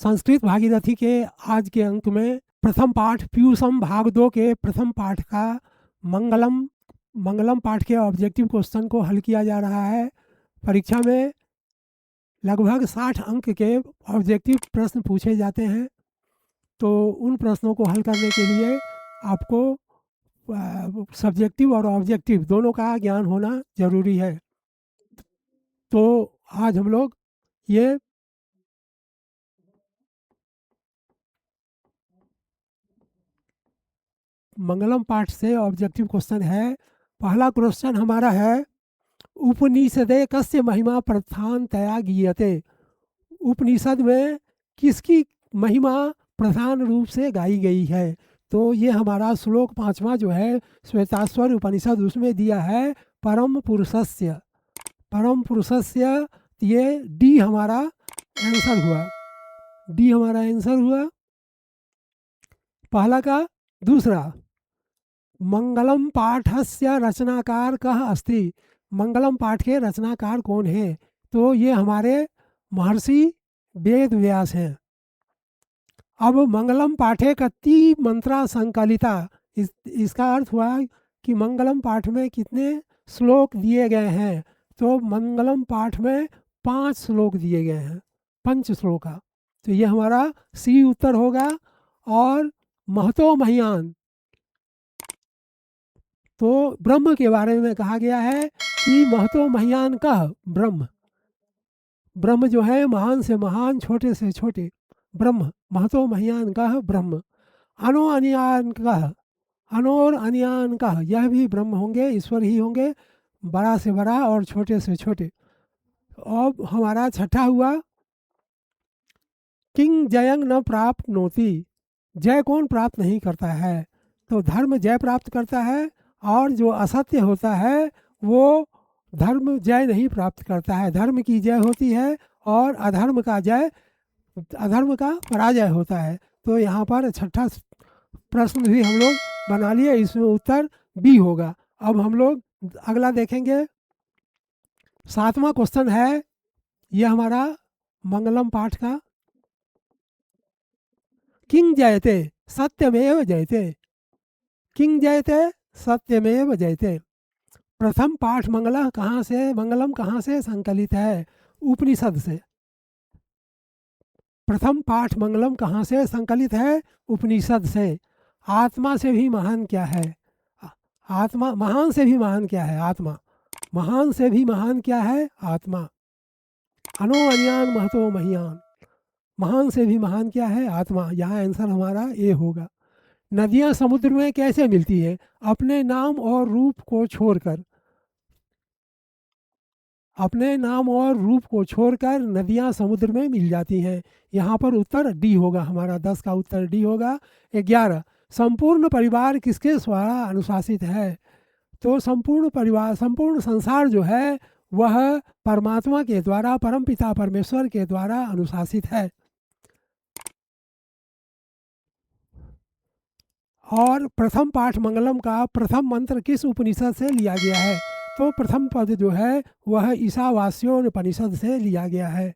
संस्कृत भागीरथी के आज के अंक में प्रथम पाठ पीयूषम भाग 2 के प्रथम पाठ का मंगलम मंगलम पाठ के ऑब्जेक्टिव क्वेश्चन को हल किया जा रहा है। परीक्षा में लगभग 60 अंक के ऑब्जेक्टिव प्रश्न पूछे जाते हैं, तो उन प्रश्नों को हल करने के लिए आपको सब्जेक्टिव और ऑब्जेक्टिव दोनों का ज्ञान होना ज़रूरी है। तो आज हम लोग ये मंगलम पाठ से ऑब्जेक्टिव क्वेश्चन है। पहला क्वेश्चन हमारा है, उपनिषदे कस्य महिमा प्रधानतया गीयते। उपनिषद में किसकी महिमा प्रधान रूप से गाई गई है? तो ये हमारा श्लोक 5वां जो है श्वेताश्वर उपनिषद, उसमें दिया है परम पुरुषस्य। परम पुरुषस्य, ये डी हमारा आंसर हुआ। डी हमारा आंसर हुआ पहला का। दूसरा, मंगलम पाठस्य रचनाकार कः अस्ति। मंगलम पाठ के रचनाकार कौन है? तो ये हमारे महर्षि वेद व्यास हैं। अब मंगलम पाठे कति मंत्रा संकलिता, इसका अर्थ हुआ कि मंगलम पाठ में कितने श्लोक दिए गए हैं। तो मंगलम पाठ में 5 श्लोक दिए गए हैं, पंच श्लोका। तो ये हमारा सी उत्तर होगा। और महतो महियान, तो ब्रह्म के बारे में कहा गया है कि महतो महियान कह ब्रह्म। ब्रह्म जो है महान से महान, छोटे से छोटे ब्रह्म। महतो महियान कह ब्रह्म। अनो अनियान कह, अनोर अनियान कह, यह भी ब्रह्म होंगे, ईश्वर ही होंगे, बड़ा से बड़ा और छोटे से छोटे। अब हमारा छठा हुआ, किंग जयंग न प्राप्त नोति। जय कौन प्राप्त नहीं करता है? तो धर्म जय प्राप्त करता है, और जो असत्य होता है वो धर्म जय नहीं प्राप्त करता है। धर्म की जय होती है और अधर्म का का पराजय होता है। तो यहाँ पर छठा प्रश्न भी हम लोग बना लिए, इसमें उत्तर बी होगा। अब हम लोग अगला देखेंगे। 7वां क्वेश्चन है, यह हमारा मंगलम पाठ का, किंग जयते सत्यमेव जयते। किंग जयते सत्यमेव जयते। प्रथम पाठ मंगलम कहाँ से संकलित है? उपनिषद से। प्रथम पाठ मंगलम कहाँ से संकलित है? उपनिषद से। आत्मा से भी महान क्या है? आत्मा महान से भी महान क्या है? आत्मा महान से भी महान क्या है? आत्मा। अनो अनियान महतो महियान, महान से भी महान क्या है? आत्मा। यहाँ आंसर हमारा ए होगा। नदियाँ समुद्र में कैसे मिलती है? अपने नाम और रूप को छोड़कर। अपने नाम और रूप को छोड़कर नदियाँ समुद्र में मिल जाती हैं। यहाँ पर उत्तर डी होगा हमारा। 10 का उत्तर डी होगा। 11, संपूर्ण परिवार किसके द्वारा अनुशासित है? तो संपूर्ण परिवार, संपूर्ण संसार जो है वह परमात्मा के द्वारा, परमपिता परमेश्वर के द्वारा अनुशासित है। और प्रथम पाठ मंगलम का प्रथम मंत्र किस उपनिषद से लिया गया है? तो प्रथम पद जो है वह ईशावास्योपनिषद से लिया गया है।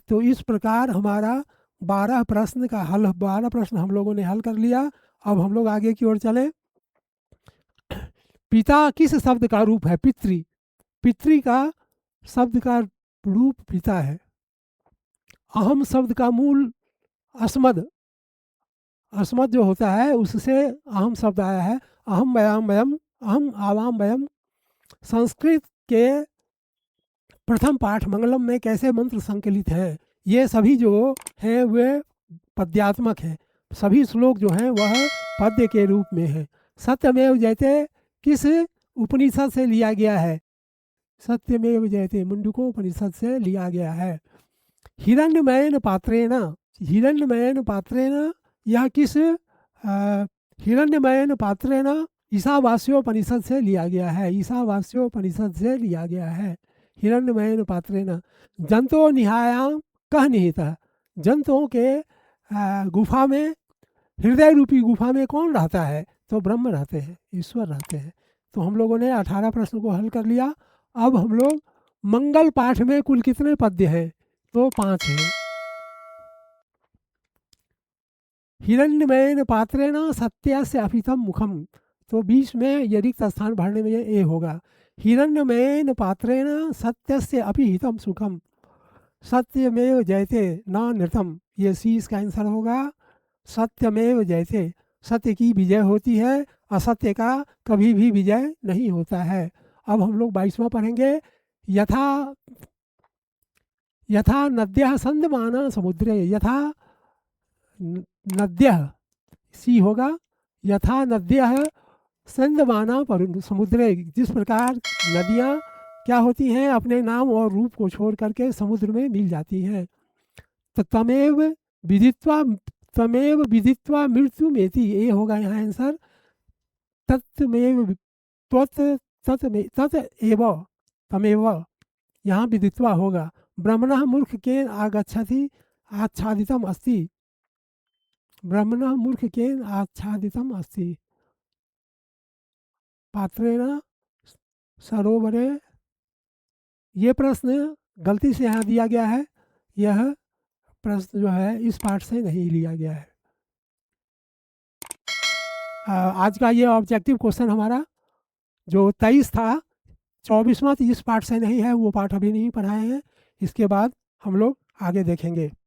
तो इस प्रकार हमारा 12 प्रश्न का हल, 12 प्रश्न हम लोगों ने हल कर लिया। अब हम लोग आगे की ओर चले। पिता किस शब्द का रूप है? पितृ। पितृ का शब्द का रूप पिता है। अहम शब्द का मूल अस्मद, अस्मद जो होता है उससे अहम शब्द आया है। अहम वयम वयम, अहम आवाम वयम। संस्कृत के प्रथम पाठ मंगलम में कैसे मंत्र संकलित हैं? ये सभी जो हैं वे पद्यात्मक हैं। सभी श्लोक जो हैं वह पद्य के रूप में हैं। सत्यमेव जयते किस उपनिषद से लिया गया है? सत्यमेव जयते मुंडकोपनिषद से लिया गया है। हिरण्यमयन पात्रेण, हिरण्यमयन पात्रेण, यह किस हिरण्यमयन पात्रेण ईशावास्योपनिषद से लिया गया है। ईशावास्योपनिषद से लिया गया है। हिरण्यमयन पात्रेण। जंतो निहायाम कह निहित। जंतुओं के गुफा में, हृदय रूपी गुफा में कौन रहता है? तो ब्रह्म रहते हैं, ईश्वर रहते हैं। तो हम लोगों ने 18 प्रश्न को हल कर लिया। अब हम लोग मंगल पाठ में कुल कितने पद्य हैं? तो 5 हैं। हिरण्यमयेन पात्रेण सत्यस्य अभितम मुखम, तो बीच में ये रिक्त स्थान भरने में ये ए होगा। हिरण्यमयेन पात्रेण सत्यस्य अभिहितम सुखम, सत्यमेव जयते न नृतम, ये सी इसका आंसर होगा। सत्यमेव जयते, सत्य की विजय होती है, असत्य का कभी भी विजय नहीं होता है। अब हम लोग 22वां पढ़ेंगे। यथा यथा नद्यः संदमाना समुद्रे, यथा नद्यः सी होगा, यथा नद्यः संदमाना पर समुद्रे, जिस प्रकार नदियाँ क्या होती हैं, अपने नाम और रूप को छोड़ करके समुद्र में मिल जाती हैं। तो तमेव विदित्वा मृत्यु मेति, ये होगा यहाँ आंसर। तत्मेव त्वत् तत एव तमेव, यहाँ विदित्वा होगा। ब्रह्मणः मूर्ख केन आगच्छति आच्छादितम अस्ति, ब्रह्मणः मूर्ख केन आच्छादितम अस्ति, पात्रेण सरोवरे। ये प्रश्न गलती से यहाँ दिया गया है, यह प्रश्न जो है इस पाठ से नहीं लिया गया है। आज का ये ऑब्जेक्टिव क्वेश्चन हमारा जो 23 था, 24वां इस पाठ से नहीं है, वो पाठ अभी नहीं पढ़ाए हैं, इसके बाद हम लोग आगे देखेंगे।